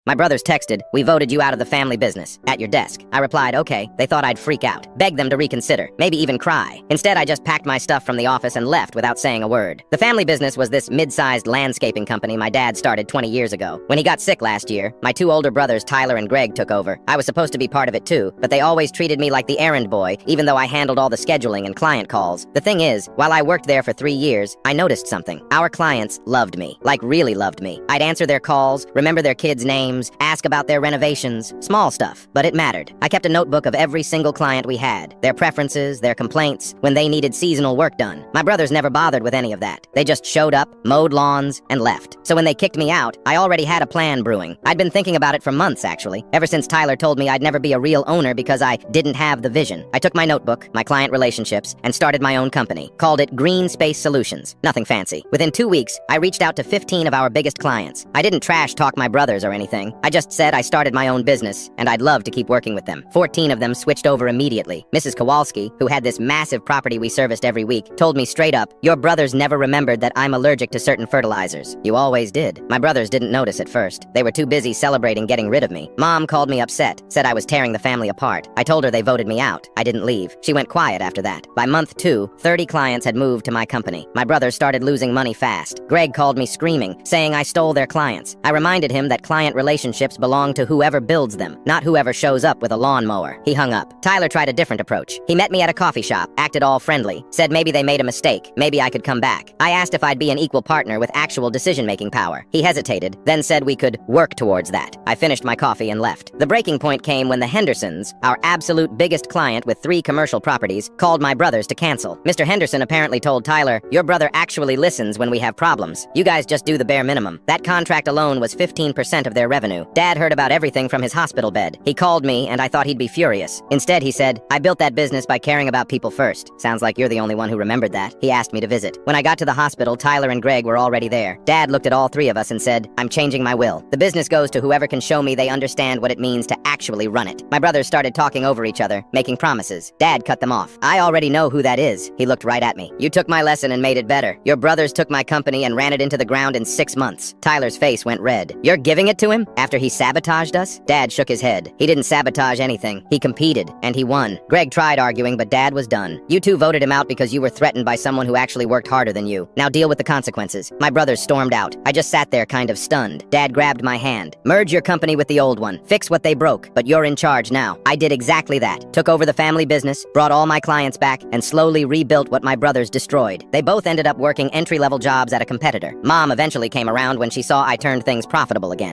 My brothers texted, "We voted you out of the family business, at your desk." I replied, "Okay." They thought I'd freak out, begged them to reconsider, maybe even cry. Instead, I just packed my stuff from the office and left without saying a word. The family business was this mid-sized landscaping company my dad started 20 years ago. When he got sick last year, my two older brothers, Tyler and Greg, took over. I was supposed to be part of it too, but they always treated me like the errand boy, even though I handled all the scheduling and client calls. The thing is, while I worked there for 3 years, I noticed something. Our clients loved me, like really loved me. I'd answer their calls, remember their kids' names, ask about their renovations, small stuff, but it mattered. I kept a notebook of every single client we had, their preferences, their complaints, when they needed seasonal work done. My brothers never bothered with any of that. They just showed up, mowed lawns, and left. So when they kicked me out, I already had a plan brewing. I'd been thinking about it for months, actually, ever since Tyler told me I'd never be a real owner because I didn't have the vision. I took my notebook, my client relationships, and started my own company. Called it Green Space Solutions. Nothing fancy. Within 2 weeks, I reached out to 15 of our biggest clients. I didn't trash talk my brothers or anything. I just said I started my own business, and I'd love to keep working with them. 14 of them switched over immediately. Mrs. Kowalski, who had this massive property we serviced every week, told me straight up, "Your brothers never remembered that I'm allergic to certain fertilizers. You always did." My brothers didn't notice at first. They were too busy celebrating getting rid of me. Mom called me upset, said I was tearing the family apart. I told her they voted me out. I didn't leave. She went quiet after that. By month 2, 30 clients had moved to my company. My brothers started losing money fast. Greg called me screaming, saying I stole their clients. I reminded him that client relationships belong to whoever builds them, not whoever shows up with a lawnmower. He hung up. Tyler tried a different approach. He met me at a coffee shop, acted all friendly, said maybe they made a mistake, maybe I could come back. I asked if I'd be an equal partner with actual decision-making power. He hesitated, then said we could work towards that. I finished my coffee and left. The breaking point came when the Hendersons, our absolute biggest client with 3 commercial properties, called my brothers to cancel. Mr. Henderson apparently told Tyler, "Your brother actually listens when we have problems. You guys just do the bare minimum." That contract alone was 15% of their revenue. Dad heard about everything from his hospital bed. He called me, and I thought he'd be furious. Instead, he said, "I built that business by caring about people first." Sounds like you're the only one who remembered that. He asked me to visit. When I got to the hospital, Tyler and Greg were already there. Dad looked at all 3 of us and said, "I'm changing my will. The business goes to whoever can show me they understand what it means to actually run it." My brothers started talking over each other, making promises. Dad cut them off. "I already know who that is." He looked right at me. "You took my lesson and made it better. Your brothers took my company and ran it into the ground in 6 months." Tyler's face went red. "You're giving it to him? After he sabotaged us?" Dad shook his head. "He didn't sabotage anything. He competed, and he won." Greg tried arguing, but Dad was done. "You two voted him out because you were threatened by someone who actually worked harder than you. Now deal with the consequences." My brothers stormed out. I just sat there kind of stunned. Dad grabbed my hand. "Merge your company with the old one. Fix what they broke, but you're in charge now." I did exactly that. Took over the family business, brought all my clients back, and slowly rebuilt what my brothers destroyed. They both ended up working entry-level jobs at a competitor. Mom eventually came around when she saw I turned things profitable again.